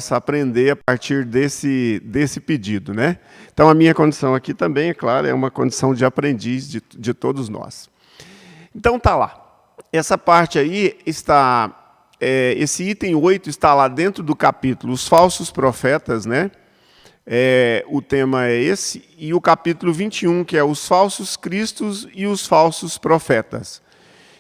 possa aprender a partir desse pedido, né? Então, a minha condição aqui também, é claro, é uma condição de aprendiz de todos nós. Então, tá lá. Essa parte aí está... esse item 8 está lá dentro do capítulo Os Falsos Profetas, né? O tema é esse. E o capítulo 21, que é Os Falsos Cristos e os Falsos Profetas.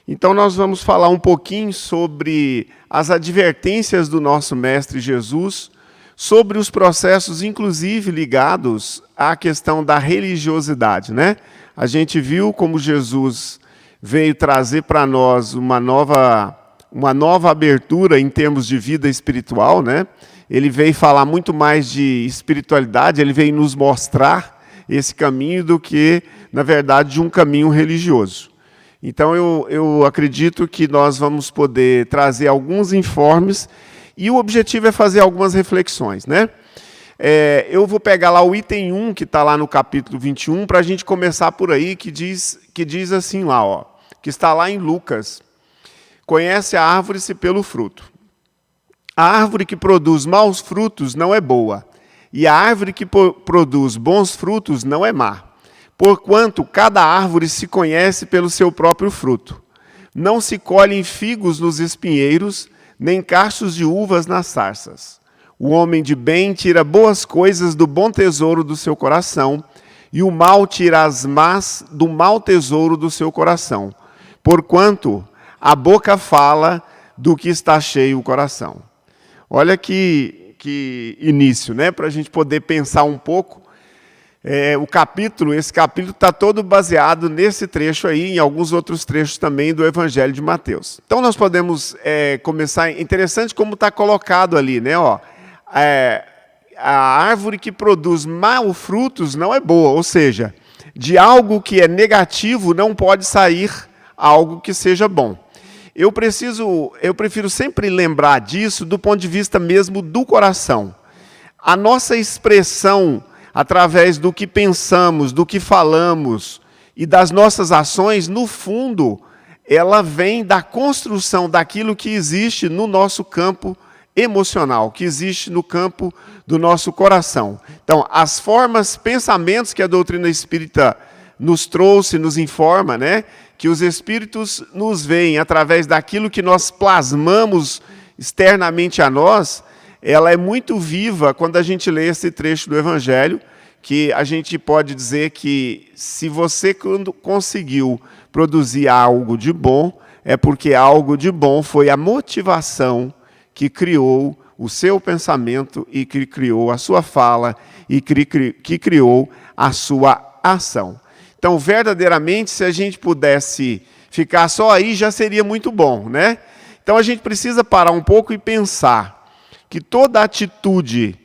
Então, nós vamos falar um pouquinho sobre as advertências do nosso Mestre Jesus, sobre os processos, inclusive, ligados à questão da religiosidade, né? A gente viu como Jesus veio trazer para nós uma nova abertura em termos de vida espiritual, né? Ele veio falar muito mais de espiritualidade, ele veio nos mostrar esse caminho do que, na verdade, de um caminho religioso. Então, eu acredito que nós vamos poder trazer alguns informes e o objetivo é fazer algumas reflexões, né? Eu vou pegar lá o item 1, que está lá no capítulo 21, para a gente começar por aí, que diz assim lá, ó, que está lá em Lucas. Conhece a árvore-se pelo fruto. A árvore que produz maus frutos não é boa, e a árvore que produz bons frutos não é má. Porquanto cada árvore se conhece pelo seu próprio fruto. Não se colhem figos nos espinheiros, nem cachos de uvas nas sarças. O homem de bem tira boas coisas do bom tesouro do seu coração, e o mal tira as más do mau tesouro do seu coração. Porquanto a boca fala do que está cheio o coração. Olha que início, né? Para a gente poder pensar um pouco. Esse capítulo está todo baseado nesse trecho aí, em alguns outros trechos também do Evangelho de Mateus. Então, nós podemos começar... Interessante como está colocado ali, né? Ó, a árvore que produz maus frutos não é boa, ou seja, de algo que é negativo não pode sair algo que seja bom. Eu prefiro sempre lembrar disso do ponto de vista mesmo do coração. A nossa expressão, através do que pensamos, do que falamos e das nossas ações, no fundo, ela vem da construção daquilo que existe no nosso campo emocional, que existe no campo do nosso coração. Então, as formas, pensamentos que a doutrina espírita nos trouxe, nos informa, né? Que os espíritos nos veem através daquilo que nós plasmamos externamente a nós, ela é muito viva quando a gente lê esse trecho do Evangelho, que a gente pode dizer que se você conseguiu produzir algo de bom, é porque algo de bom foi a motivação que criou o seu pensamento e que criou a sua fala e que criou a sua ação. Então, verdadeiramente, se a gente pudesse ficar só aí, já seria muito bom, né? Então, a gente precisa parar um pouco e pensar que toda atitude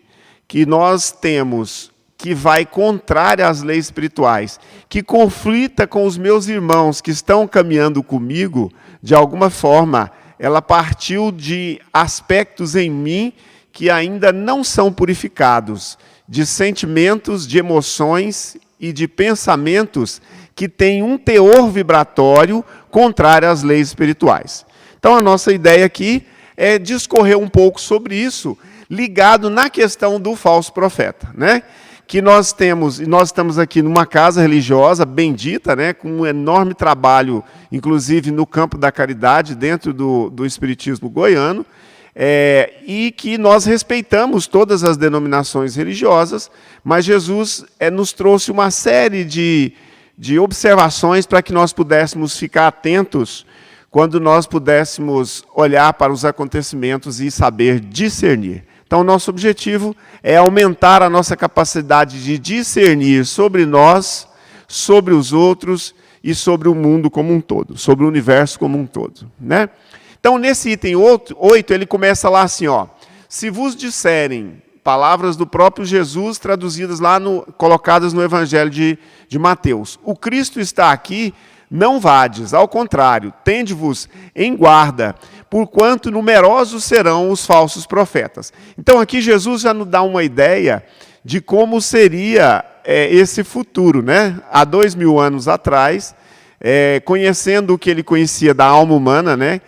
que nós temos que vai contrária às leis espirituais, que conflita com os meus irmãos que estão caminhando comigo, de alguma forma, ela partiu de aspectos em mim que ainda não são purificados, de sentimentos, de emoções e de pensamentos que têm um teor vibratório contrário às leis espirituais. Então, a nossa ideia aqui é discorrer um pouco sobre isso, ligado na questão do falso profeta, né? Que nós estamos aqui numa casa religiosa bendita, né? Com um enorme trabalho, inclusive no campo da caridade, dentro do espiritismo goiano, e que nós respeitamos todas as denominações religiosas, mas Jesus nos trouxe uma série de observações para que nós pudéssemos ficar atentos quando nós pudéssemos olhar para os acontecimentos e saber discernir. Então, o nosso objetivo é aumentar a nossa capacidade de discernir sobre nós, sobre os outros e sobre o mundo como um todo, sobre o universo como um todo, né? Então, nesse item 8, ele começa lá assim, ó. Se vos disserem, palavras do próprio Jesus, traduzidas lá, colocadas no Evangelho de Mateus. O Cristo está aqui, não vades, ao contrário, tende-vos em guarda, porquanto numerosos serão os falsos profetas. Então, aqui Jesus já nos dá uma ideia de como seria esse futuro, né? Há 2000 anos atrás, conhecendo o que ele conhecia da alma humana, né?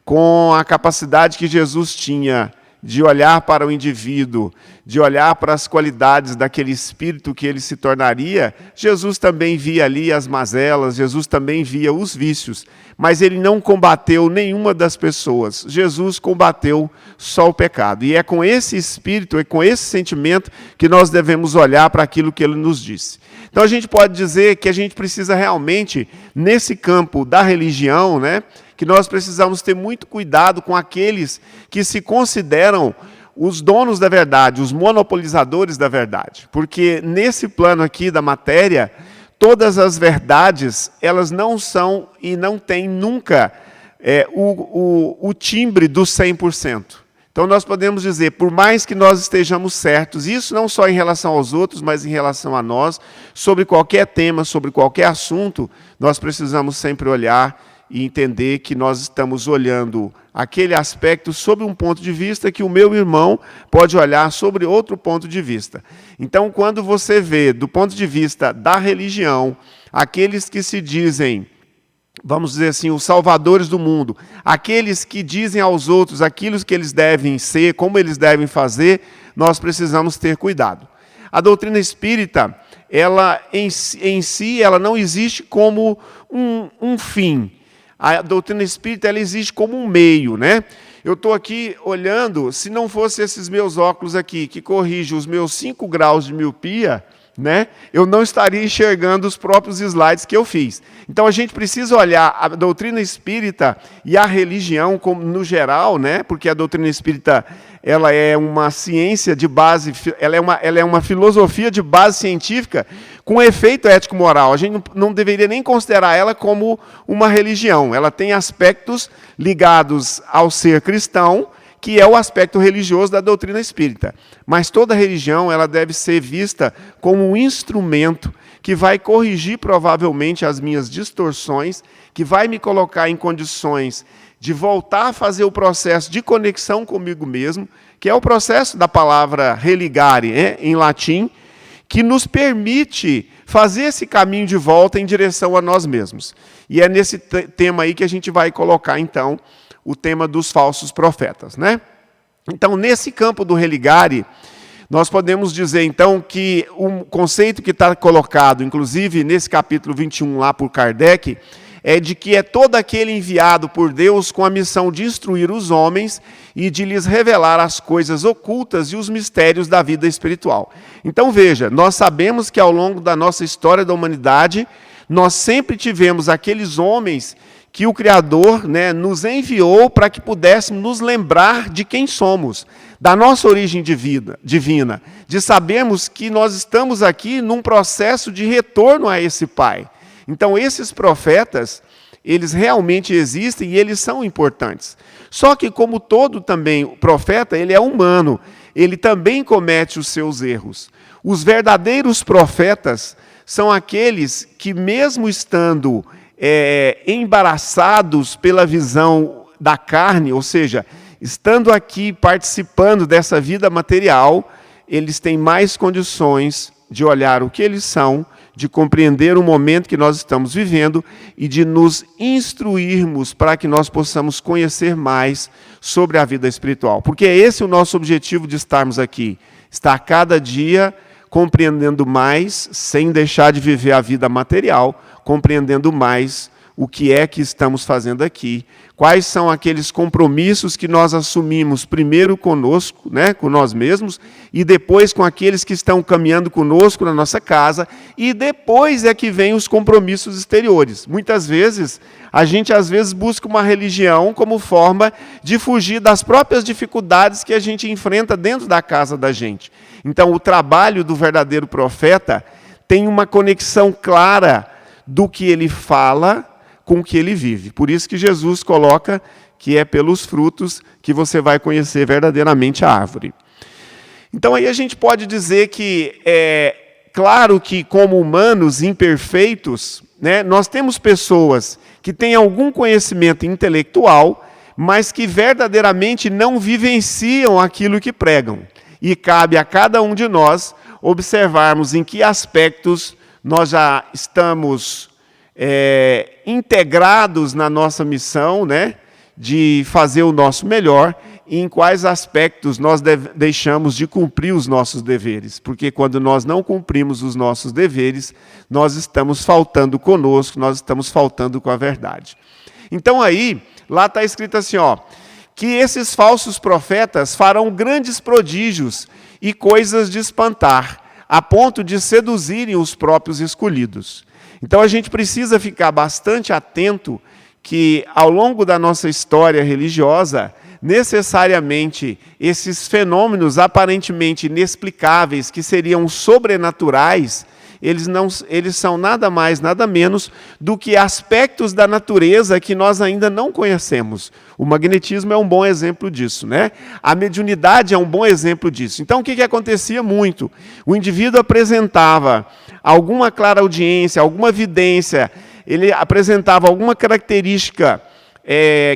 Com a capacidade que Jesus tinha de olhar para o indivíduo, de olhar para as qualidades daquele espírito que ele se tornaria, Jesus também via ali as mazelas, Jesus também via os vícios, mas ele não combateu nenhuma das pessoas. Jesus combateu só o pecado. E é com esse espírito, é com esse sentimento que nós devemos olhar para aquilo que ele nos disse. Então a gente pode dizer que a gente precisa realmente, nesse campo da religião, né, que nós precisamos ter muito cuidado com aqueles que se consideram os donos da verdade, os monopolizadores da verdade. Porque nesse plano aqui da matéria, todas as verdades, elas não são e não têm nunca o timbre do 100%. Então nós podemos dizer, por mais que nós estejamos certos, isso não só em relação aos outros, mas em relação a nós, sobre qualquer tema, sobre qualquer assunto, nós precisamos sempre olhar e entender que nós estamos olhando aquele aspecto sob um ponto de vista que o meu irmão pode olhar sobre outro ponto de vista. Então, quando você vê, do ponto de vista da religião, aqueles que se dizem, vamos dizer assim, os salvadores do mundo, aqueles que dizem aos outros aquilo que eles devem ser, como eles devem fazer, nós precisamos ter cuidado. A doutrina espírita, ela em si, ela não existe como um fim. A doutrina espírita, ela existe como um meio, né? Eu estou aqui olhando, se não fosse esses meus óculos aqui, que corrigem os meus 5 graus de miopia, né, eu não estaria enxergando os próprios slides que eu fiz. Então a gente precisa olhar a doutrina espírita e a religião como, no geral, né, porque a doutrina espírita ela é uma ciência de base, ela é uma filosofia de base científica com efeito ético-moral. A gente não deveria nem considerar ela como uma religião. Ela tem aspectos ligados ao ser cristão, que é o aspecto religioso da doutrina espírita. Mas toda religião ela deve ser vista como um instrumento que vai corrigir provavelmente as minhas distorções, que vai me colocar em condições de voltar a fazer o processo de conexão comigo mesmo, que é o processo da palavra religare, em latim, que nos permite fazer esse caminho de volta em direção a nós mesmos. E é nesse tema aí que a gente vai colocar, então, o tema dos falsos profetas, né? Então, nesse campo do religare, nós podemos dizer, então, que o conceito que está colocado, inclusive nesse capítulo 21 lá por Kardec, é de que é todo aquele enviado por Deus com a missão de instruir os homens e de lhes revelar as coisas ocultas e os mistérios da vida espiritual. Então, veja, nós sabemos que ao longo da nossa história da humanidade, nós sempre tivemos aqueles homens que o Criador, né, nos enviou para que pudéssemos nos lembrar de quem somos, da nossa origem divina, de sabermos que nós estamos aqui num processo de retorno a esse Pai. Então, esses profetas, eles realmente existem e eles são importantes. Só que, como todo também profeta, ele é humano, ele também comete os seus erros. Os verdadeiros profetas são aqueles que, mesmo estando embaraçados pela visão da carne, ou seja, estando aqui participando dessa vida material, eles têm mais condições de olhar o que eles são, de compreender o momento que nós estamos vivendo e de nos instruirmos para que nós possamos conhecer mais sobre a vida espiritual. Porque é esse o nosso objetivo de estarmos aqui, estar cada dia compreendendo mais, sem deixar de viver a vida material, compreendendo mais o que é que estamos fazendo aqui, quais são aqueles compromissos que nós assumimos primeiro conosco, né, com nós mesmos, e depois com aqueles que estão caminhando conosco na nossa casa, e depois é que vem os compromissos exteriores. Muitas vezes, a gente busca uma religião como forma de fugir das próprias dificuldades que a gente enfrenta dentro da casa da gente. Então, o trabalho do verdadeiro profeta tem uma conexão clara do que ele fala com o que ele vive. Por isso que Jesus coloca que é pelos frutos que você vai conhecer verdadeiramente a árvore. Então aí a gente pode dizer que claro que como humanos imperfeitos, né, nós temos pessoas que têm algum conhecimento intelectual, mas que verdadeiramente não vivenciam aquilo que pregam. E cabe a cada um de nós observarmos em que aspectos nós já estamos integrados na nossa missão, né, de fazer o nosso melhor, e em quais aspectos nós deixamos de cumprir os nossos deveres. Porque quando nós não cumprimos os nossos deveres, nós estamos faltando conosco, nós estamos faltando com a verdade. Então aí, lá está escrito assim, ó, que esses falsos profetas farão grandes prodígios e coisas de espantar, a ponto de seduzirem os próprios escolhidos. Então a gente precisa ficar bastante atento que ao longo da nossa história religiosa, necessariamente esses fenômenos aparentemente inexplicáveis, que seriam sobrenaturais, eles são nada mais, nada menos do que aspectos da natureza que nós ainda não conhecemos. O magnetismo é um bom exemplo disso, né? A mediunidade é um bom exemplo disso. Então, o que acontecia muito? O indivíduo apresentava alguma clareaudiência, alguma vidência, ele apresentava alguma característica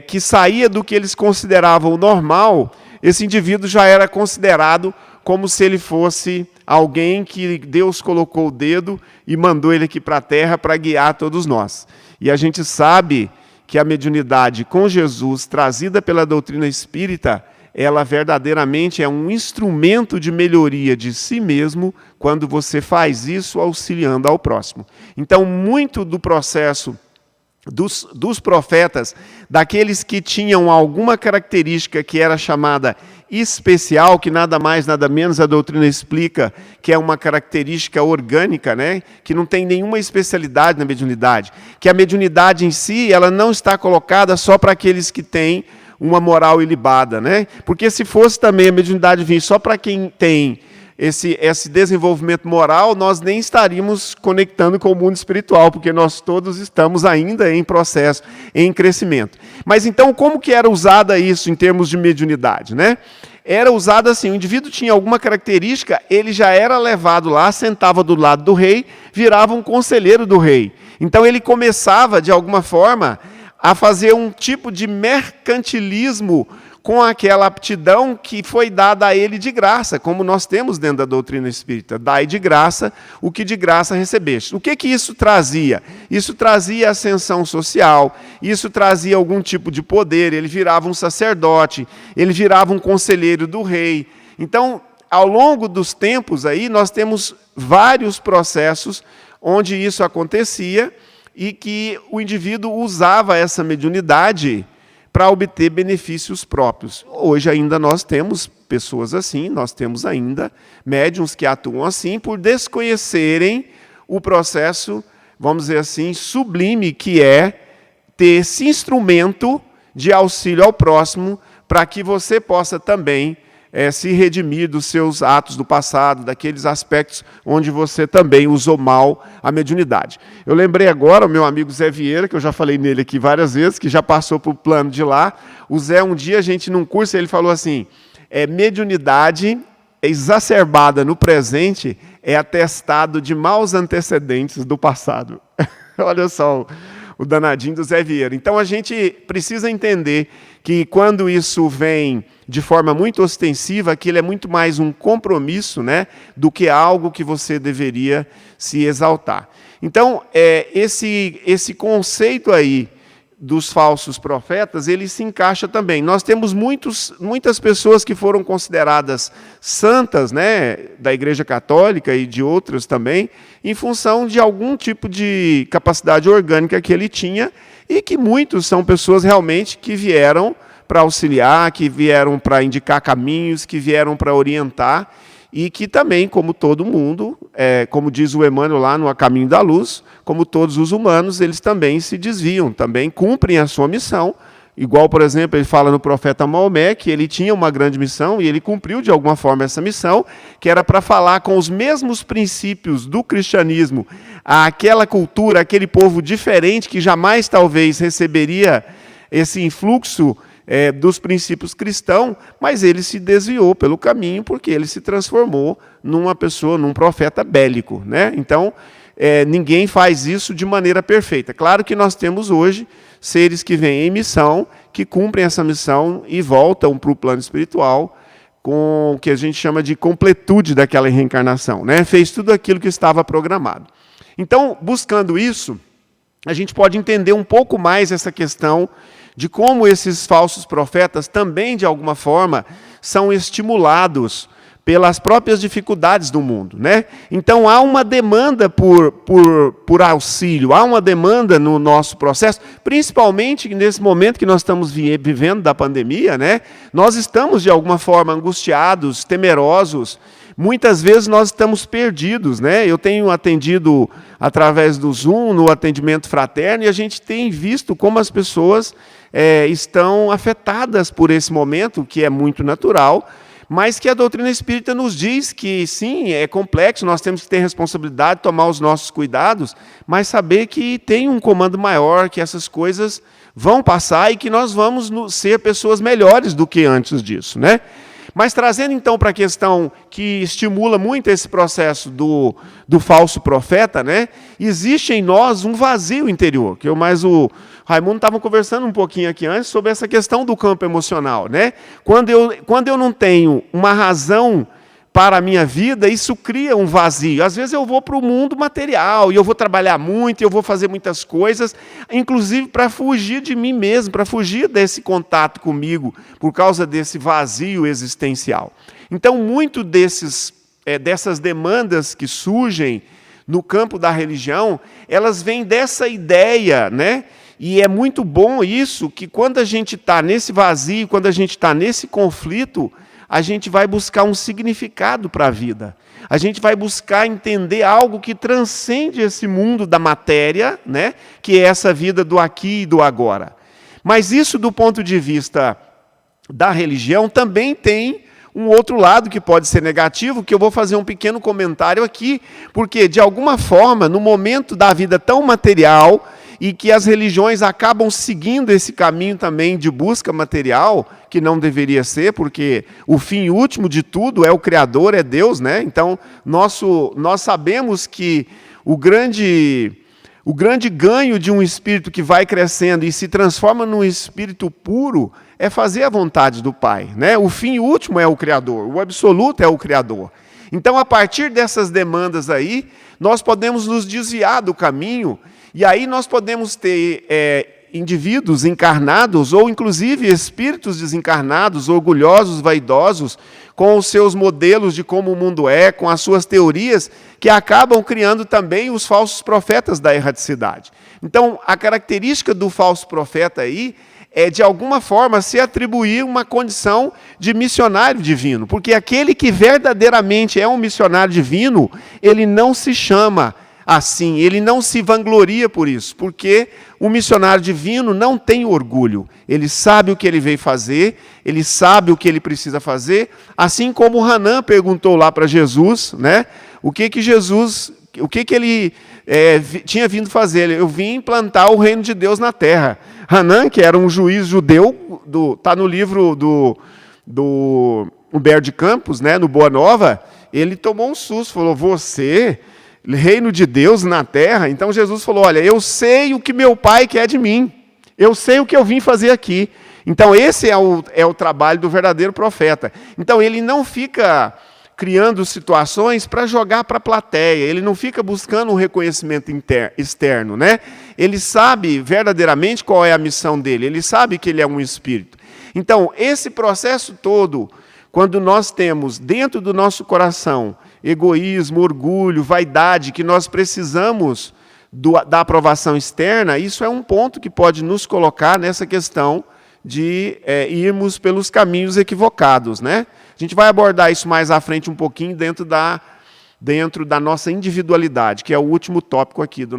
que saía do que eles consideravam normal, esse indivíduo já era considerado como se ele fosse alguém que Deus colocou o dedo e mandou ele aqui para a Terra para guiar todos nós. E a gente sabe que a mediunidade com Jesus, trazida pela doutrina espírita, ela verdadeiramente é um instrumento de melhoria de si mesmo quando você faz isso auxiliando ao próximo. Então, muito do processo dos profetas, daqueles que tinham alguma característica que era chamada especial, que nada mais, nada menos a doutrina explica, que é uma característica orgânica, né? Que não tem nenhuma especialidade na mediunidade. Que a mediunidade em si, ela não está colocada só para aqueles que têm uma moral ilibada, né? Porque se fosse também a mediunidade vir só para quem tem esse desenvolvimento moral, nós nem estaríamos conectando com o mundo espiritual, porque nós todos estamos ainda em processo, em crescimento. Mas então, como que era usada isso em termos de mediunidade, né? Era usado assim, o indivíduo tinha alguma característica, ele já era levado lá, sentava do lado do rei, virava um conselheiro do rei. Então ele começava, de alguma forma, a fazer um tipo de mercantilismo com aquela aptidão que foi dada a ele de graça, como nós temos dentro da doutrina espírita. Dai de graça o que de graça recebeste. O que isso trazia? Isso trazia ascensão social, isso trazia algum tipo de poder, ele virava um sacerdote, ele virava um conselheiro do rei. Então, ao longo dos tempos aí, nós temos vários processos onde isso acontecia e que o indivíduo usava essa mediunidade para obter benefícios próprios. Hoje ainda nós temos pessoas assim, nós temos ainda médiuns que atuam assim por desconhecerem o processo, vamos dizer assim, sublime que é ter esse instrumento de auxílio ao próximo para que você possa também se redimir dos seus atos do passado, daqueles aspectos onde você também usou mal a mediunidade. Eu lembrei agora o meu amigo Zé Vieira, que eu já falei nele aqui várias vezes, que já passou para o plano de lá. O Zé, um dia, a gente num curso, ele falou assim, mediunidade exacerbada no presente é atestado de maus antecedentes do passado. Olha só o danadinho do Zé Vieira. Então, a gente precisa entender que quando isso vem de forma muito ostensiva, aquilo é muito mais um compromisso, né, do que algo que você deveria se exaltar. Então, esse conceito aí dos falsos profetas, ele se encaixa também. Nós temos muitas pessoas que foram consideradas santas, né, da Igreja Católica e de outras também, em função de algum tipo de capacidade orgânica que ele tinha, e que muitos são pessoas realmente que vieram para auxiliar, que vieram para indicar caminhos, que vieram para orientar, e que também, como todo mundo, como diz o Emmanuel lá no A Caminho da Luz, como todos os humanos, eles também se desviam, também cumprem a sua missão. Igual, por exemplo, ele fala no profeta Maomé, que ele tinha uma grande missão, e ele cumpriu de alguma forma essa missão, que era para falar com os mesmos princípios do cristianismo, àquela cultura, aquele povo diferente, que jamais talvez receberia esse influxo dos princípios cristãos, mas ele se desviou pelo caminho, porque ele se transformou numa pessoa, num profeta bélico, né? Então, ninguém faz isso de maneira perfeita. Claro que nós temos hoje seres que vêm em missão, que cumprem essa missão e voltam para o plano espiritual com o que a gente chama de completude daquela reencarnação, né? Fez tudo aquilo que estava programado. Então, buscando isso, a gente pode entender um pouco mais essa questão de como esses falsos profetas também, de alguma forma, são estimulados pelas próprias dificuldades do mundo, né? Então, há uma demanda por auxílio, há uma demanda no nosso processo, principalmente nesse momento que nós estamos vivendo da pandemia, né? Nós estamos, de alguma forma, angustiados, temerosos, muitas vezes nós estamos perdidos, né? Eu tenho atendido através do Zoom, no atendimento fraterno, e a gente tem visto como as pessoas estão afetadas por esse momento, que é muito natural, mas que a doutrina espírita nos diz que, sim, é complexo, nós temos que ter responsabilidade, tomar os nossos cuidados, mas saber que tem um comando maior, que essas coisas vão passar e que nós vamos ser pessoas melhores do que antes disso, né? Mas trazendo então para a questão que estimula muito esse processo do falso profeta, né? Existe em nós um vazio interior, que o Raimundo estava conversando um pouquinho aqui antes sobre essa questão do campo emocional, né? Quando eu não tenho uma razão para a minha vida, isso cria um vazio. Às vezes eu vou para o mundo material, e eu vou trabalhar muito, e eu vou fazer muitas coisas, inclusive para fugir de mim mesmo, para fugir desse contato comigo, por causa desse vazio existencial. Então, muito dessas demandas que surgem no campo da religião, elas vêm dessa ideia, né? E é muito bom isso, que quando a gente está nesse vazio, quando a gente está nesse conflito, a gente vai buscar um significado para a vida. A gente vai buscar entender algo que transcende esse mundo da matéria, né? Que é essa vida do aqui e do agora. Mas isso, do ponto de vista da religião, também tem um outro lado que pode ser negativo, que eu vou fazer um pequeno comentário aqui, porque, de alguma forma, no momento da vida tão material, e que as religiões acabam seguindo esse caminho também de busca material, que não deveria ser, porque o fim último de tudo é o Criador, é Deus, né? Então, nós sabemos que o grande ganho de um espírito que vai crescendo e se transforma num espírito puro é fazer a vontade do Pai, né? O fim último é o Criador, o absoluto é o Criador. Então, a partir dessas demandas aí, nós podemos nos desviar do caminho. E aí nós podemos ter indivíduos encarnados, ou inclusive espíritos desencarnados, orgulhosos, vaidosos, com os seus modelos de como o mundo é, com as suas teorias, que acabam criando também os falsos profetas da erraticidade. Então, a característica do falso profeta aí é, de alguma forma, se atribuir uma condição de missionário divino, porque aquele que verdadeiramente é um missionário divino, ele não se chama assim, ele não se vangloria por isso, porque o missionário divino não tem orgulho, ele sabe o que ele veio fazer, ele sabe o que ele precisa fazer, assim como Hanan perguntou lá para Jesus, né, o que ele tinha vindo fazer. Eu vim implantar o reino de Deus na terra. Hanan, que era um juiz judeu, está no livro do Humberto de Campos, né, no Boa Nova, ele tomou um susto, falou, você, reino de Deus na terra? Então Jesus falou, olha, eu sei o que meu Pai quer de mim, eu sei o que eu vim fazer aqui. Então esse é o trabalho do verdadeiro profeta. Então ele não fica criando situações para jogar para a plateia, ele não fica buscando um reconhecimento externo, né? Ele sabe verdadeiramente qual é a missão dele, ele sabe que ele é um espírito. Então, esse processo todo, quando nós temos dentro do nosso coração egoísmo, orgulho, vaidade, que nós precisamos da aprovação externa, isso é um ponto que pode nos colocar nessa questão de irmos pelos caminhos equivocados, né? A gente vai abordar isso mais à frente um pouquinho dentro da nossa individualidade, que é o último tópico aqui do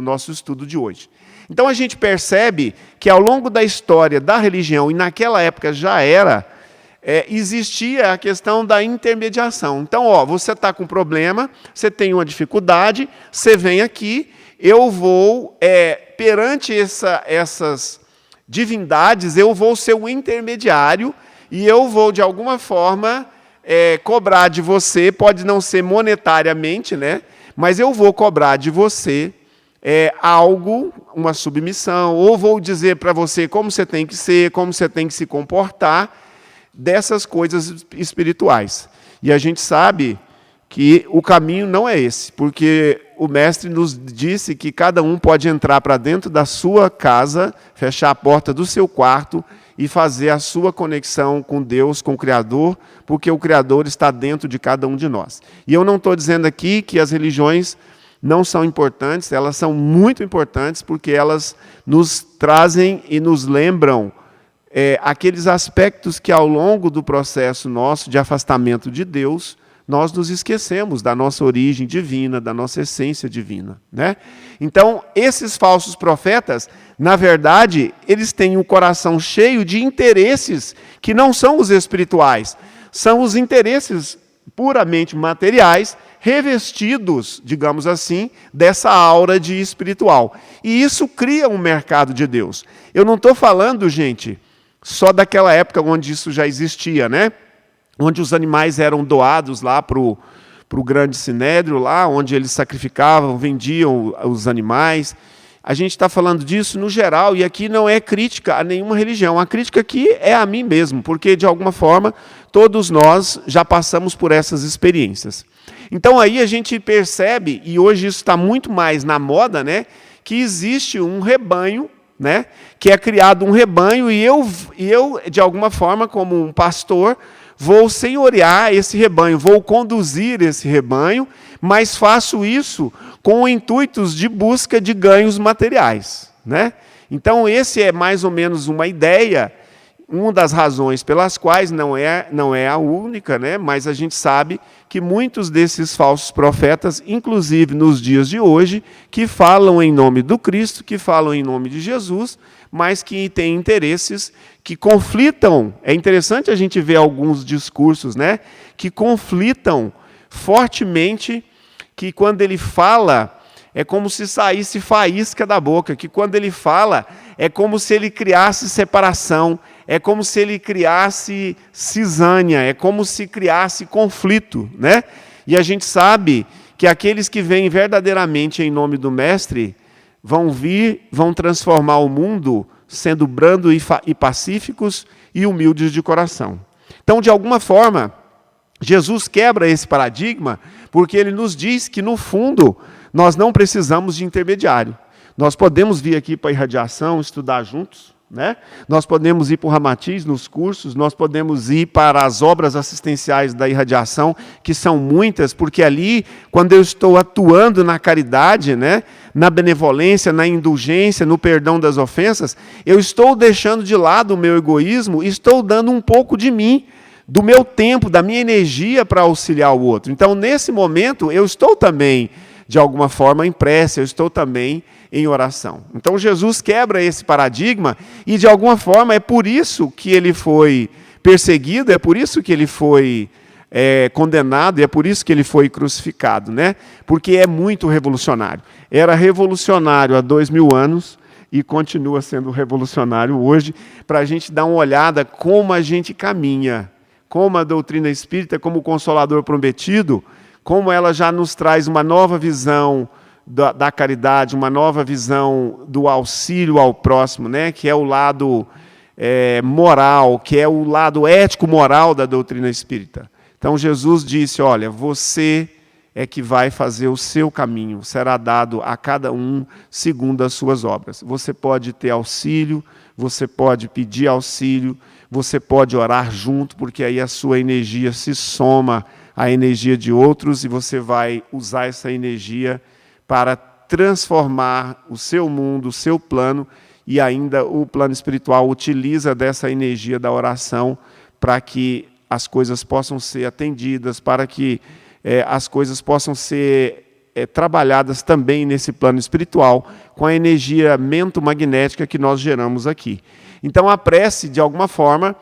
nosso estudo de hoje. Então a gente percebe que ao longo da história da religião, e naquela época já existia a questão da intermediação. Então, você está com um problema, você tem uma dificuldade, você vem aqui, eu vou, perante essas divindades, eu vou ser o intermediário, e eu vou, de alguma forma, cobrar de você, pode não ser monetariamente, né? Mas eu vou cobrar de você algo, uma submissão, ou vou dizer para você como você tem que ser, como você tem que se comportar, dessas coisas espirituais. E a gente sabe que o caminho não é esse, porque o mestre nos disse que cada um pode entrar para dentro da sua casa, fechar a porta do seu quarto e fazer a sua conexão com Deus, com o Criador, porque o Criador está dentro de cada um de nós. E eu não estou dizendo aqui que as religiões não são importantes, elas são muito importantes, porque elas nos trazem e nos lembram aqueles aspectos que ao longo do processo nosso de afastamento de Deus, nós nos esquecemos da nossa origem divina, da nossa essência divina, né? Então, esses falsos profetas, na verdade, eles têm um coração cheio de interesses que não são os espirituais, são os interesses puramente materiais, revestidos, digamos assim, dessa aura de espiritual. E isso cria um mercado de Deus. Eu não estou falando, gente, só daquela época onde isso já existia, né? Onde os animais eram doados lá para o grande sinédrio, lá onde eles sacrificavam, vendiam os animais. A gente está falando disso no geral, e aqui não é crítica a nenhuma religião. A crítica aqui é a mim mesmo, porque, de alguma forma, todos nós já passamos por essas experiências. Então, aí a gente percebe, e hoje isso está muito mais na moda, né, que existe um rebanho, né, que é criado um rebanho, e eu, de alguma forma, como um pastor, vou senhorear esse rebanho, vou conduzir esse rebanho, mas faço isso com intuitos de busca de ganhos materiais, né? Então, esse é mais ou menos uma ideia, uma das razões pelas quais não é a única, né? Mas a gente sabe que muitos desses falsos profetas, inclusive nos dias de hoje, que falam em nome do Cristo, que falam em nome de Jesus, mas que têm interesses que conflitam. É interessante a gente ver alguns discursos, né, que conflitam fortemente, que quando ele fala, é como se saísse faísca da boca, que quando ele fala, é como se ele criasse separação, é como se ele criasse cisânia, é como se criasse conflito, né? E a gente sabe que aqueles que vêm verdadeiramente em nome do Mestre vão transformar o mundo sendo brando e pacíficos e humildes de coração. Então, de alguma forma, Jesus quebra esse paradigma, porque ele nos diz que, no fundo, nós não precisamos de intermediário. Nós podemos vir aqui para a irradiação, estudar juntos, né? Nós podemos ir para o Ramatiz nos cursos, nós podemos ir para as obras assistenciais da irradiação, que são muitas, porque ali, quando eu estou atuando na caridade, né, na benevolência, na indulgência, no perdão das ofensas, eu estou deixando de lado o meu egoísmo e estou dando um pouco de mim, do meu tempo, da minha energia para auxiliar o outro. Então, nesse momento, eu estou também, de alguma forma, em prece, eu estou também em oração. Então, Jesus quebra esse paradigma e, de alguma forma, é por isso que ele foi perseguido, é por isso que ele foi condenado, e é por isso que ele foi crucificado, né? Porque é muito revolucionário. Era revolucionário há 2000 anos e continua sendo revolucionário hoje, para a gente dar uma olhada como a gente caminha, como a doutrina espírita, como o Consolador prometido, como ela já nos traz uma nova visão da caridade, uma nova visão do auxílio ao próximo, né? Que é o lado moral, que é o lado ético-moral da doutrina espírita. Então, Jesus disse, olha, você é que vai fazer o seu caminho, será dado a cada um segundo as suas obras. Você pode ter auxílio, você pode pedir auxílio, você pode orar junto, porque aí a sua energia se soma à energia de outros e você vai usar essa energia para transformar o seu mundo, o seu plano, e ainda o plano espiritual utiliza dessa energia da oração para que as coisas possam ser atendidas, para que as coisas possam ser trabalhadas também nesse plano espiritual, com a energia mento-magnética que nós geramos aqui. Então, a prece, de alguma forma,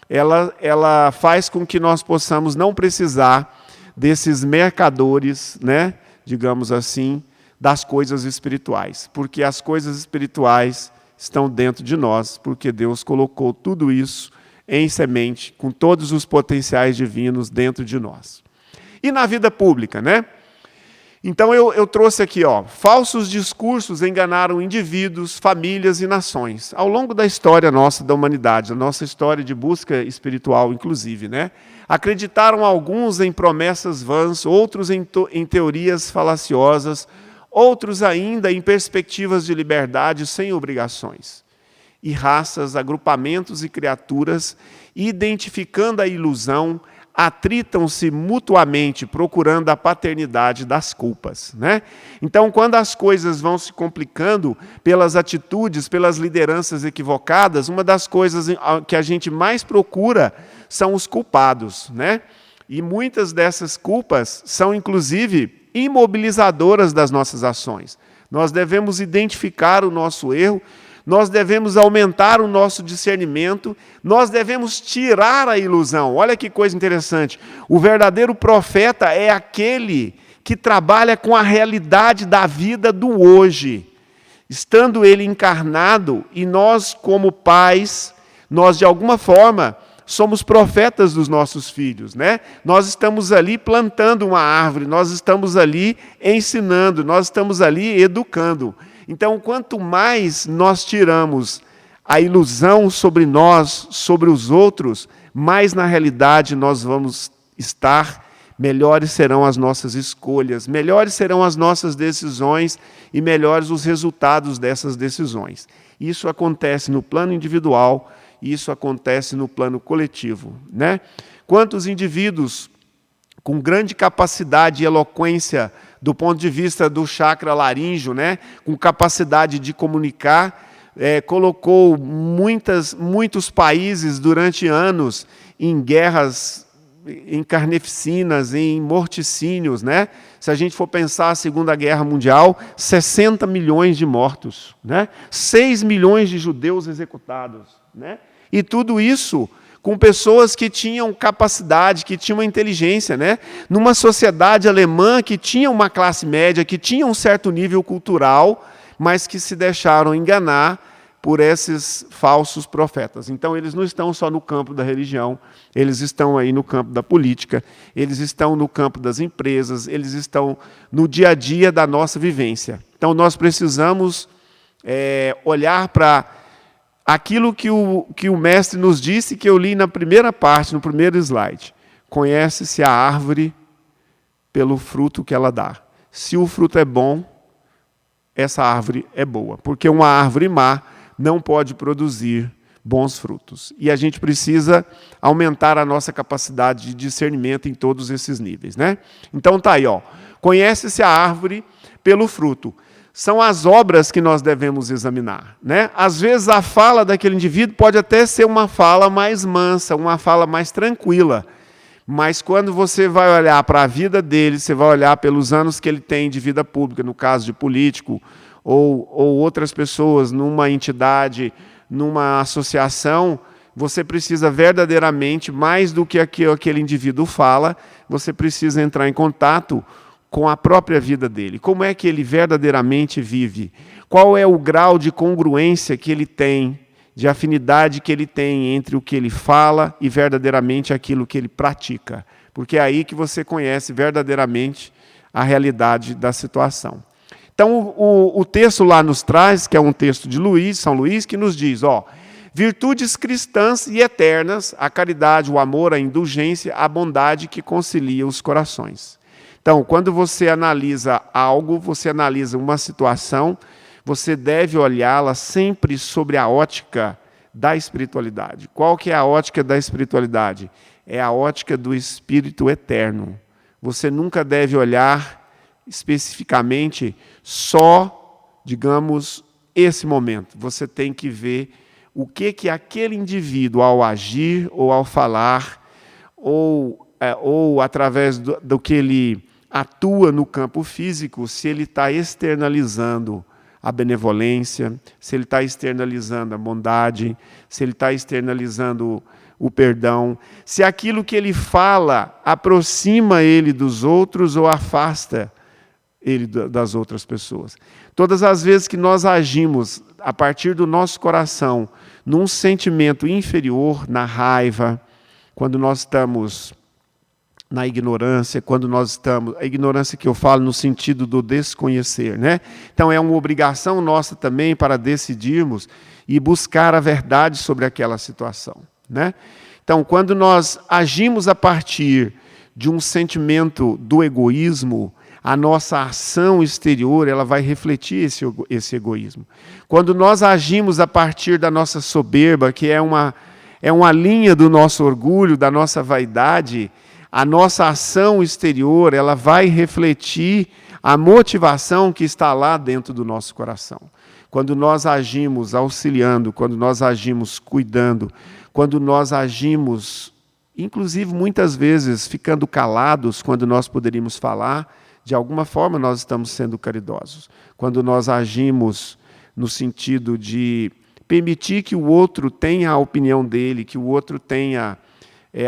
ela faz com que nós possamos não precisar desses mercadores, né, digamos assim, das coisas espirituais, porque as coisas espirituais estão dentro de nós, porque Deus colocou tudo isso em semente, com todos os potenciais divinos dentro de nós. E na vida pública, né? Então eu trouxe aqui, falsos discursos enganaram indivíduos, famílias e nações. Ao longo da história nossa, da humanidade, a nossa história de busca espiritual, inclusive, né? Acreditaram alguns em promessas vãs, outros em teorias falaciosas, outros ainda em perspectivas de liberdade sem obrigações. E raças, agrupamentos e criaturas, identificando a ilusão, atritam-se mutuamente, procurando a paternidade das culpas, né? Então, quando as coisas vão se complicando pelas atitudes, pelas lideranças equivocadas, uma das coisas que a gente mais procura são os culpados, né? E muitas dessas culpas são, inclusive, imobilizadoras das nossas ações. Nós devemos identificar o nosso erro, nós devemos aumentar o nosso discernimento, nós devemos tirar a ilusão. Olha que coisa interessante. O verdadeiro profeta é aquele que trabalha com a realidade da vida do hoje. Estando ele encarnado, e nós, como pais, nós de alguma forma somos profetas dos nossos filhos, né? Nós estamos ali plantando uma árvore, nós estamos ali ensinando, nós estamos ali educando. Então, quanto mais nós tiramos a ilusão sobre nós, sobre os outros, mais na realidade nós vamos estar, melhores serão as nossas escolhas, melhores serão as nossas decisões e melhores os resultados dessas decisões. Isso acontece no plano individual, isso acontece no plano coletivo, né? Quantos indivíduos com grande capacidade e eloquência do ponto de vista do chakra laríngeo, né, com capacidade de comunicar, colocou muitos países durante anos em guerras, em carneficinas, em morticínios, né? Se a gente for pensar a Segunda Guerra Mundial, 60 milhões de mortos, né? 6 milhões de judeus executados, né? E tudo isso com pessoas que tinham capacidade, que tinham inteligência, né? Numa sociedade alemã que tinha uma classe média, que tinha um certo nível cultural, mas que se deixaram enganar por esses falsos profetas. Então, eles não estão só no campo da religião, eles estão aí no campo da política, eles estão no campo das empresas, eles estão no dia a dia da nossa vivência. Então, nós precisamos olhar para aquilo que o mestre nos disse, que eu li na primeira parte, no primeiro slide. Conhece-se a árvore pelo fruto que ela dá. Se o fruto é bom, essa árvore é boa. Porque uma árvore má não pode produzir bons frutos. E a gente precisa aumentar a nossa capacidade de discernimento em todos esses níveis, né? Então tá aí, conhece-se a árvore pelo fruto. São as obras que nós devemos examinar, né? Às vezes a fala daquele indivíduo pode até ser uma fala mais mansa, uma fala mais tranquila, mas quando você vai olhar para a vida dele, você vai olhar pelos anos que ele tem de vida pública, no caso de político, ou outras pessoas numa entidade, numa associação, você precisa verdadeiramente, mais do que aquele indivíduo fala, você precisa entrar em contato com a própria vida dele. Como é que ele verdadeiramente vive? Qual é o grau de congruência que ele tem, de afinidade que ele tem entre o que ele fala e verdadeiramente aquilo que ele pratica? Porque é aí que você conhece verdadeiramente a realidade da situação. Então, o texto lá nos traz, que é um texto de São Luís, que nos diz, virtudes cristãs e eternas, a caridade, o amor, a indulgência, a bondade que concilia os corações. Então, quando você analisa algo, você analisa uma situação, você deve olhá-la sempre sobre a ótica da espiritualidade. Qual que é a ótica da espiritualidade? É a ótica do Espírito eterno. Você nunca deve olhar especificamente só, digamos, esse momento. Você tem que ver o que aquele indivíduo, ao agir ou ao falar, ou através do que ele atua no campo físico, se ele está externalizando a benevolência, se ele está externalizando a bondade, se ele está externalizando o perdão, se aquilo que ele fala aproxima ele dos outros ou afasta ele das outras pessoas. Todas as vezes que nós agimos a partir do nosso coração, num sentimento inferior, na raiva, quando nós estamos na ignorância, quando nós estamos... A ignorância que eu falo no sentido do desconhecer, né? Então, é uma obrigação nossa também para decidirmos e buscar a verdade sobre aquela situação, né? Então, quando nós agimos a partir de um sentimento do egoísmo, a nossa ação exterior ela vai refletir esse egoísmo. Quando nós agimos a partir da nossa soberba, que é uma linha do nosso orgulho, da nossa vaidade, a nossa ação exterior ela vai refletir a motivação que está lá dentro do nosso coração. Quando nós agimos auxiliando, quando nós agimos cuidando, quando nós agimos, inclusive muitas vezes ficando calados quando nós poderíamos falar, de alguma forma nós estamos sendo caridosos. Quando nós agimos no sentido de permitir que o outro tenha a opinião dele, que o outro tenha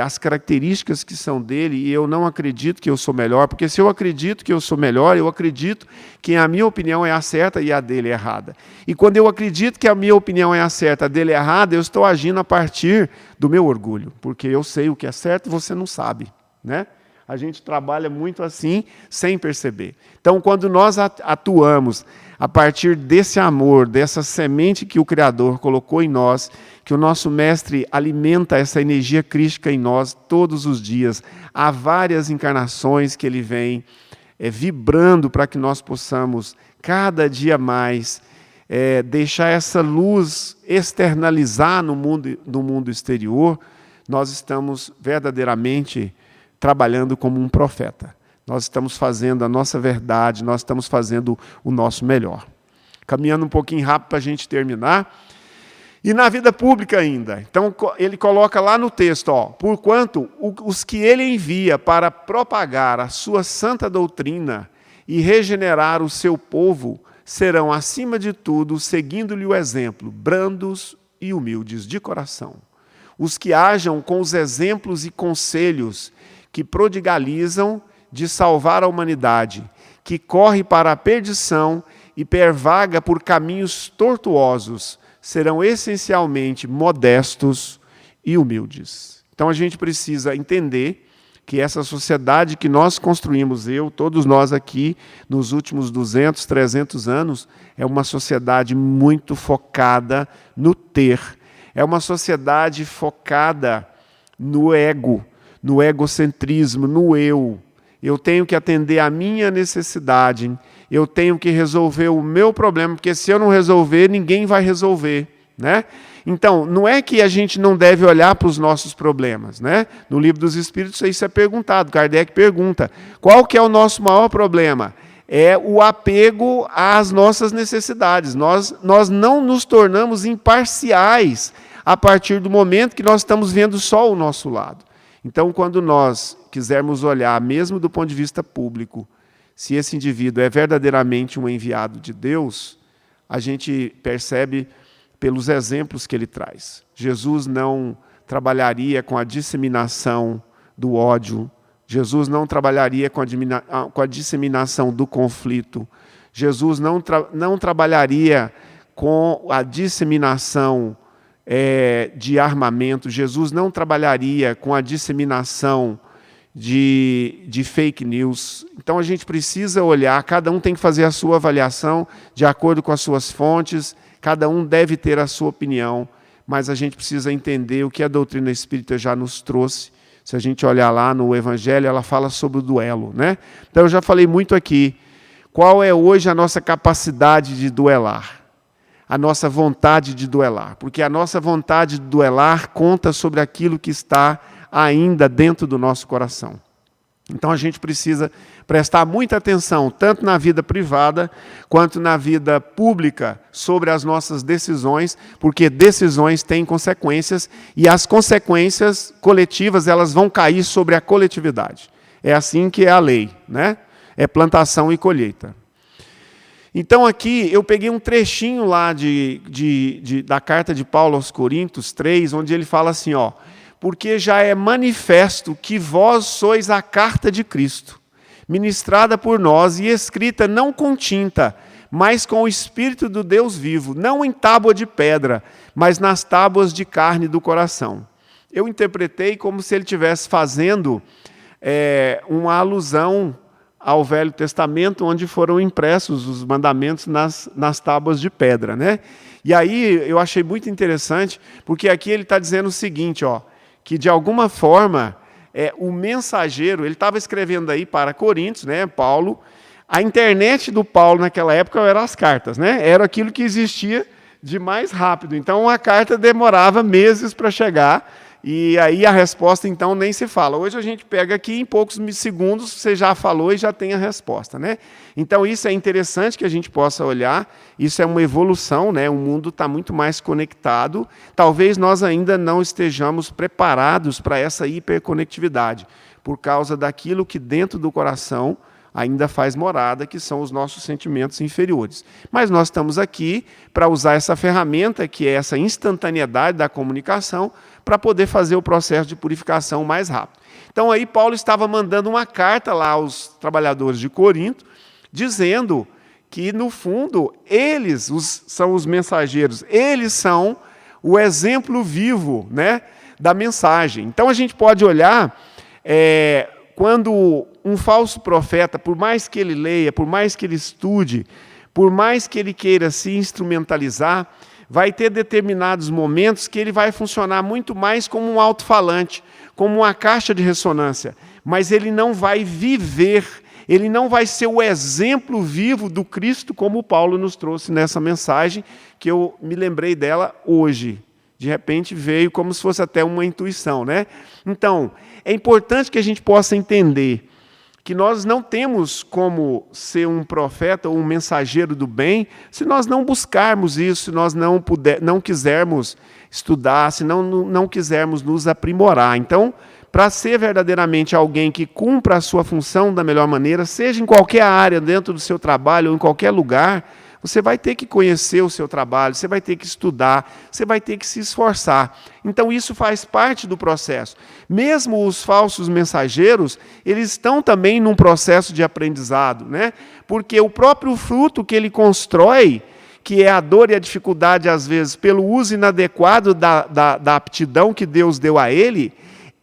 as características que são dele, e eu não acredito que eu sou melhor, porque se eu acredito que eu sou melhor, eu acredito que a minha opinião é a certa e a dele é errada. E quando eu acredito que a minha opinião é a certa, a dele é errada, eu estou agindo a partir do meu orgulho, porque eu sei o que é certo e você não sabe, né? A gente trabalha muito assim, sem perceber. Então, quando nós atuamos a partir desse amor, dessa semente que o Criador colocou em nós, que o nosso Mestre alimenta essa energia crística em nós todos os dias, há várias encarnações que Ele vem vibrando para que nós possamos, cada dia mais, deixar essa luz externalizar no mundo exterior, nós estamos verdadeiramente trabalhando como um profeta. Nós estamos fazendo a nossa verdade, nós estamos fazendo o nosso melhor. Caminhando um pouquinho rápido para a gente terminar. E na vida pública ainda. Então, ele coloca lá no texto, porquanto os que ele envia para propagar a sua santa doutrina e regenerar o seu povo, serão, acima de tudo, seguindo-lhe o exemplo, brandos e humildes de coração. Os que hajam com os exemplos e conselhos que prodigalizam de salvar a humanidade, que corre para a perdição e pervaga por caminhos tortuosos, serão essencialmente modestos e humildes. Então a gente precisa entender que essa sociedade que nós construímos, todos nós aqui, nos últimos 200, 300 anos, é uma sociedade muito focada no ter. É uma sociedade focada no ego, no egocentrismo, no eu. Eu tenho que atender a minha necessidade, eu tenho que resolver o meu problema, porque se eu não resolver, ninguém vai resolver, né? Então, não é que a gente não deve olhar para os nossos problemas, né? No Livro dos Espíritos isso é perguntado, Kardec pergunta, qual que é o nosso maior problema? É o apego às nossas necessidades. Nós não nos tornamos imparciais a partir do momento que nós estamos vendo só o nosso lado. Então, quando nós quisermos olhar, mesmo do ponto de vista público, se esse indivíduo é verdadeiramente um enviado de Deus, a gente percebe pelos exemplos que ele traz. Jesus não trabalharia com a disseminação do ódio, Jesus não trabalharia com a disseminação do conflito, Jesus não trabalharia com a disseminação de armamento, Jesus não trabalharia com a disseminação de fake news. Então a gente precisa olhar, cada um tem que fazer a sua avaliação de acordo com as suas fontes, cada um deve ter a sua opinião, mas a gente precisa entender o que a doutrina espírita já nos trouxe. Se a gente olhar lá no Evangelho, ela fala sobre o duelo, né? Então eu já falei muito aqui, qual é hoje a nossa capacidade de duelar? A nossa vontade de duelar, porque a nossa vontade de duelar conta sobre aquilo que está ainda dentro do nosso coração. Então a gente precisa prestar muita atenção, tanto na vida privada, quanto na vida pública, sobre as nossas decisões, porque decisões têm consequências, e as consequências coletivas elas vão cair sobre a coletividade. É assim que é a lei, né? É plantação e colheita. Então aqui eu peguei um trechinho lá da carta de Paulo aos Coríntios 3, onde ele fala assim, porque já é manifesto que vós sois a carta de Cristo, ministrada por nós e escrita não com tinta, mas com o Espírito do Deus vivo, não em tábua de pedra, mas nas tábuas de carne do coração. Eu interpretei como se ele estivesse fazendo uma alusão ao Velho Testamento, onde foram impressos os mandamentos nas tábuas de pedra, né? E aí eu achei muito interessante, porque aqui ele está dizendo o seguinte, ó, que de alguma forma o mensageiro, ele estava escrevendo aí para Coríntios, né, Paulo. A internet do Paulo naquela época eram as cartas, né? Era aquilo que existia de mais rápido. Então uma carta demorava meses para chegar, e aí a resposta então nem se fala. Hoje a gente pega aqui, em poucos segundos você já falou e já tem a resposta, né? Então isso é interessante que a gente possa olhar, isso é uma evolução, né? O mundo está muito mais conectado, talvez nós ainda não estejamos preparados para essa hiperconectividade, por causa daquilo que dentro do coração ainda faz morada, que são os nossos sentimentos inferiores. Mas nós estamos aqui para usar essa ferramenta, que é essa instantaneidade da comunicação, para poder fazer o processo de purificação mais rápido. Então aí Paulo estava mandando uma carta lá aos trabalhadores de Corinto, dizendo que, no fundo, eles são os mensageiros, eles são o exemplo vivo, né, da mensagem. Então a gente pode olhar, quando um falso profeta, por mais que ele leia, por mais que ele estude, por mais que ele queira se instrumentalizar, vai ter determinados momentos que ele vai funcionar muito mais como um alto-falante, como uma caixa de ressonância, mas ele não vai viver, ele não vai ser o exemplo vivo do Cristo, como o Paulo nos trouxe nessa mensagem, que eu me lembrei dela hoje. De repente veio como se fosse até uma intuição, né? Então, é importante que a gente possa entender que nós não temos como ser um profeta ou um mensageiro do bem se nós não buscarmos isso, se nós não quisermos estudar, se não quisermos nos aprimorar. Então, para ser verdadeiramente alguém que cumpra a sua função da melhor maneira, seja em qualquer área, dentro do seu trabalho ou em qualquer lugar, você vai ter que conhecer o seu trabalho, você vai ter que estudar, você vai ter que se esforçar. Então isso faz parte do processo. Mesmo os falsos mensageiros, eles estão também num processo de aprendizado, né? Porque o próprio fruto que ele constrói, que é a dor e a dificuldade, às vezes, pelo uso inadequado da aptidão que Deus deu a ele,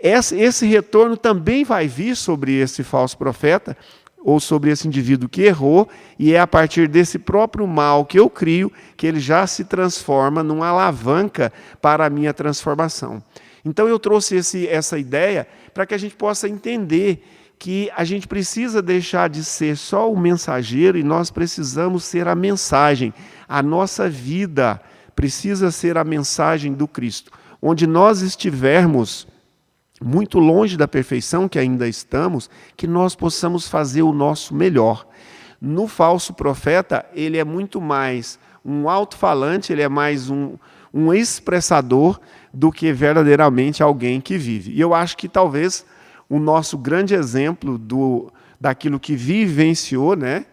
esse retorno também vai vir sobre esse falso profeta, ou sobre esse indivíduo que errou, e é a partir desse próprio mal que eu crio, que ele já se transforma numa alavanca para a minha transformação. Então eu trouxe essa ideia para que a gente possa entender que a gente precisa deixar de ser só o mensageiro e nós precisamos ser a mensagem. A nossa vida precisa ser a mensagem do Cristo. Onde nós estivermos muito longe da perfeição que ainda estamos, que nós possamos fazer o nosso melhor. No falso profeta, ele é muito mais um alto-falante, ele é mais um expressador do que verdadeiramente alguém que vive. E eu acho que talvez o nosso grande exemplo daquilo que vivenciou, né,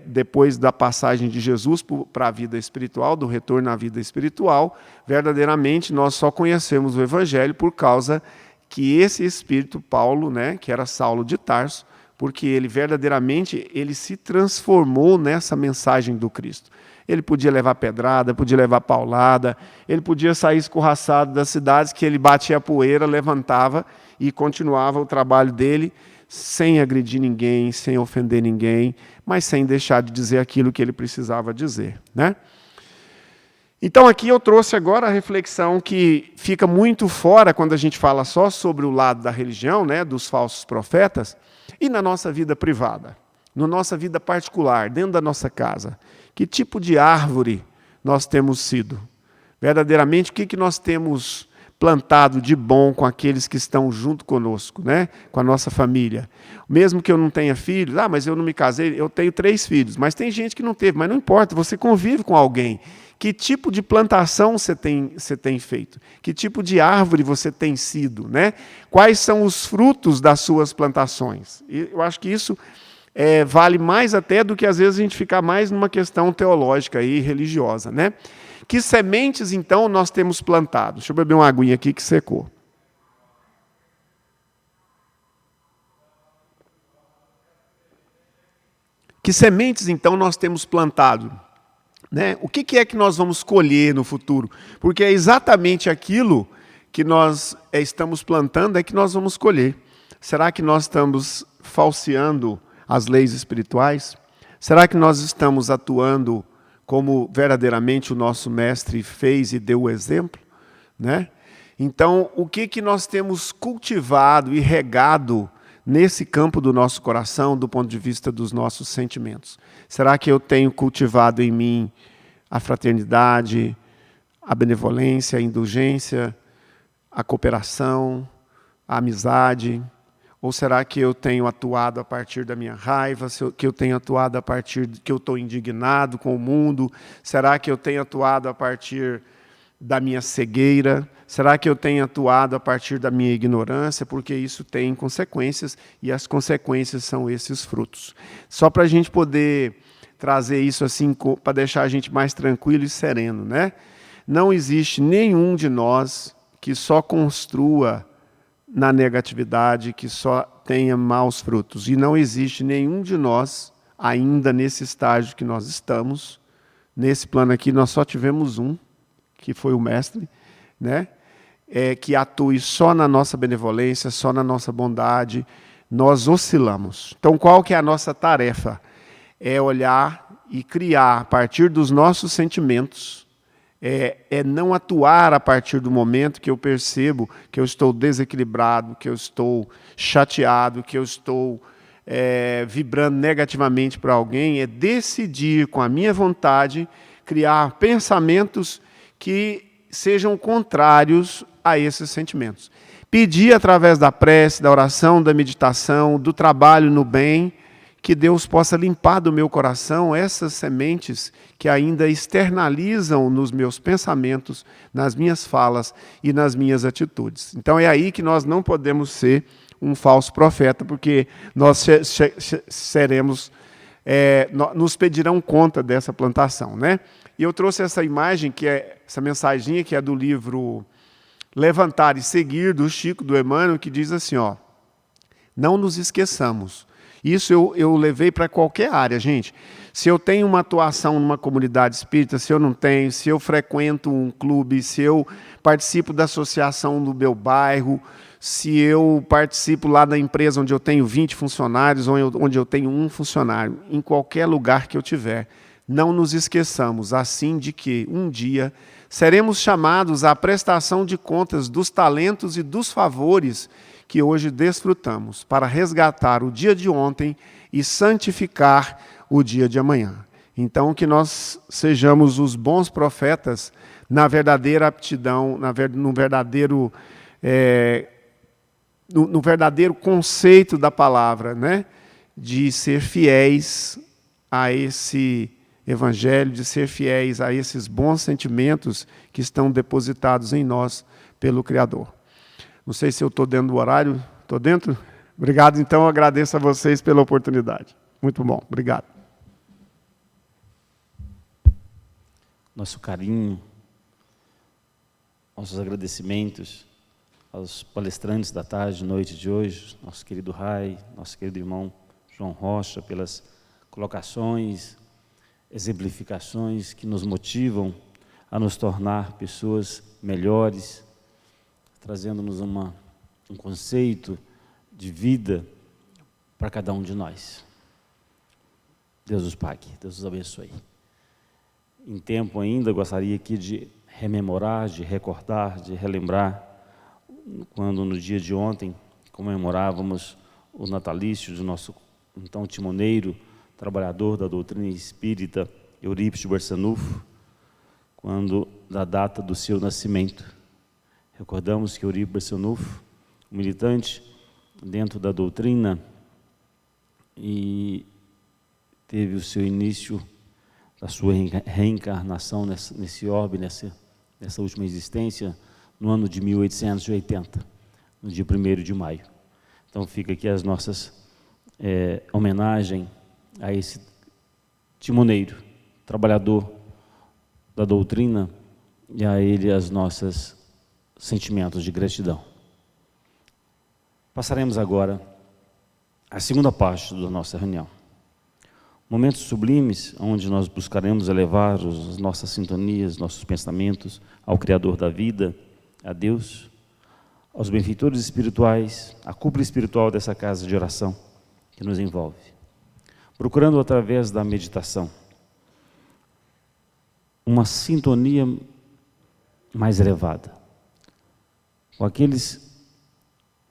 depois da passagem de Jesus para a vida espiritual, do retorno à vida espiritual, verdadeiramente nós só conhecemos o Evangelho por causa que esse Espírito, Paulo, né, que era Saulo de Tarso, porque ele verdadeiramente se transformou nessa mensagem do Cristo. Ele podia levar pedrada, podia levar paulada, ele podia sair escorraçado das cidades, que ele batia a poeira, levantava e continuava o trabalho dele, sem agredir ninguém, sem ofender ninguém, mas sem deixar de dizer aquilo que ele precisava dizer, né? Então aqui eu trouxe agora a reflexão que fica muito fora quando a gente fala só sobre o lado da religião, né, dos falsos profetas, e na nossa vida privada, na nossa vida particular, dentro da nossa casa. Que tipo de árvore nós temos sido? Verdadeiramente, o que nós temos plantado de bom com aqueles que estão junto conosco, né? Com a nossa família. Mesmo que eu não tenha filhos, mas eu não me casei, eu tenho 3 filhos, mas tem gente que não teve, mas não importa, você convive com alguém. Que tipo de plantação você tem feito? Que tipo de árvore você tem sido, né? Quais são os frutos das suas plantações? E eu acho que isso vale mais até do que às vezes a gente ficar mais numa questão teológica e religiosa, né? Que sementes, então, nós temos plantado? Deixa eu beber uma aguinha aqui que secou. Que sementes, então, nós temos plantado? Né? O que é que nós vamos colher no futuro? Porque é exatamente aquilo que nós estamos plantando é que nós vamos colher. Será que nós estamos falseando as leis espirituais? Será que nós estamos atuando como verdadeiramente o nosso mestre fez e deu o exemplo? Né? Então, o que nós temos cultivado e regado nesse campo do nosso coração, do ponto de vista dos nossos sentimentos? Será que eu tenho cultivado em mim a fraternidade, a benevolência, a indulgência, a cooperação, a amizade? Ou será que eu tenho atuado a partir da minha raiva? Que eu tenho atuado a partir de que eu estou indignado com o mundo? Será que eu tenho atuado a partir da minha cegueira? Será que eu tenho atuado a partir da minha ignorância? Porque isso tem consequências, e as consequências são esses frutos. Só para a gente poder trazer isso assim, para deixar a gente mais tranquilo e sereno, né? Não existe nenhum de nós que só construa na negatividade, que só tenha maus frutos. E não existe nenhum de nós, ainda nesse estágio que nós estamos, nesse plano aqui, nós só tivemos um, que foi o mestre, né? Que atue só na nossa benevolência, só na nossa bondade. Nós oscilamos. Então, qual que é a nossa tarefa? É olhar e criar, a partir dos nossos sentimentos, não atuar a partir do momento que eu percebo que eu estou desequilibrado, que eu estou chateado, que eu estou vibrando negativamente para alguém. É decidir, com a minha vontade, criar pensamentos que sejam contrários a esses sentimentos. Pedir através da prece, da oração, da meditação, do trabalho no bem, que Deus possa limpar do meu coração essas sementes que ainda externalizam nos meus pensamentos, nas minhas falas e nas minhas atitudes. Então é aí que nós não podemos ser um falso profeta, porque nós seremos, nos pedirão conta dessa plantação, né? E eu trouxe essa imagem, essa mensaginha que é do livro Levantar e Seguir, do Chico, do Emmanuel, que diz assim, ó: não nos esqueçamos. Isso eu levei para qualquer área, gente. Se eu tenho uma atuação numa comunidade espírita, se eu não tenho, se eu frequento um clube, se eu participo da associação do meu bairro, se eu participo lá da empresa onde eu tenho 20 funcionários, ou onde eu tenho um funcionário, em qualquer lugar que eu tiver, não nos esqueçamos, assim, de que um dia seremos chamados à prestação de contas dos talentos e dos favores que hoje desfrutamos, para resgatar o dia de ontem e santificar o dia de amanhã. Então, que nós sejamos os bons profetas na verdadeira aptidão, no verdadeiro conceito da palavra, né? De ser fiéis a esse Evangelho, de ser fiéis a esses bons sentimentos que estão depositados em nós pelo Criador. Não sei se eu estou dentro do horário. Estou dentro? Obrigado, então, eu agradeço a vocês pela oportunidade. Muito bom, obrigado. Nosso carinho, nossos agradecimentos aos palestrantes da tarde e noite de hoje, nosso querido Rai, nosso querido irmão João Rocha, pelas colocações, exemplificações que nos motivam a nos tornar pessoas melhores, trazendo-nos um conceito de vida para cada um de nós. Deus os pague, Deus os abençoe. Em tempo ainda, gostaria aqui de rememorar, de recordar, de relembrar, quando no dia de ontem comemorávamos o natalício do nosso então timoneiro, trabalhador da doutrina espírita, Eurípides Barçanufo, quando da data do seu nascimento. Recordamos que Eurípides Barçanufo, um militante dentro da doutrina, e teve o seu início da sua reencarnação nesse orbe, nessa última existência, no ano de 1880, no dia 1º de maio. Então fica aqui as nossas homenagem a esse timoneiro, trabalhador da doutrina, e a ele as nossas sentimentos de gratidão. Passaremos agora à segunda parte da nossa reunião. Momentos sublimes, onde nós buscaremos elevar as nossas sintonias, nossos pensamentos ao Criador da vida, a Deus, aos benfeitores espirituais, à cúpula espiritual dessa casa de oração que nos envolve, procurando através da meditação uma sintonia mais elevada com aqueles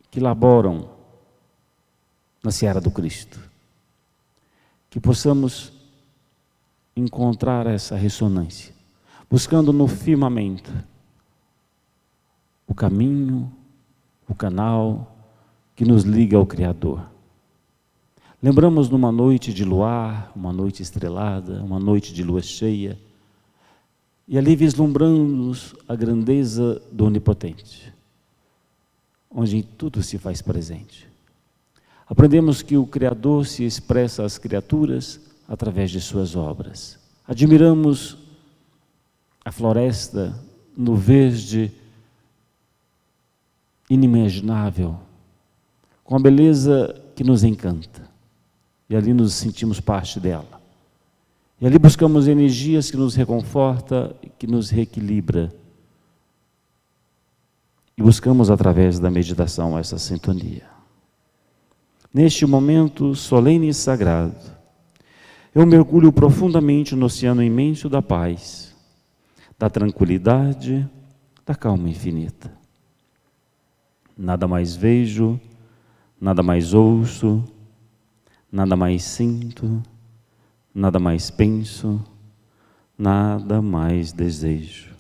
que laboram na seara do Cristo, que possamos encontrar essa ressonância, buscando no firmamento o caminho, o canal que nos liga ao Criador. Lembramos numa noite de luar, uma noite estrelada, uma noite de lua cheia, e ali vislumbramos a grandeza do Onipotente, onde tudo se faz presente. Aprendemos que o Criador se expressa às criaturas através de suas obras. Admiramos a floresta no verde inimaginável, com a beleza que nos encanta. E ali nos sentimos parte dela. E ali buscamos energias que nos reconforta, que nos reequilibra. E buscamos através da meditação essa sintonia. Neste momento solene e sagrado, eu mergulho profundamente no oceano imenso da paz, da tranquilidade, da calma infinita. Nada mais vejo, nada mais ouço, nada mais sinto, nada mais penso, nada mais desejo.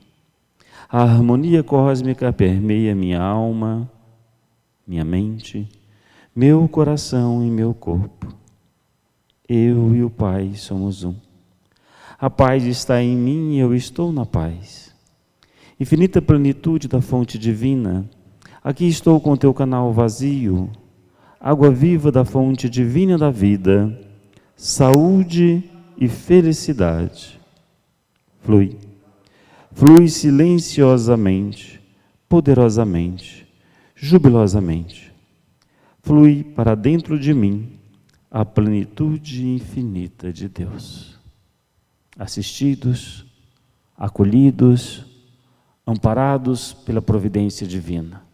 A harmonia cósmica permeia minha alma, minha mente, meu coração e meu corpo. Eu e o Pai somos um. A paz está em mim e eu estou na paz. Infinita plenitude da fonte divina, aqui estou com teu canal vazio, água viva da fonte divina da vida, saúde e felicidade. Flui. Flui silenciosamente, poderosamente, jubilosamente. Flui para dentro de mim a plenitude infinita de Deus. Assistidos, acolhidos, amparados pela providência divina.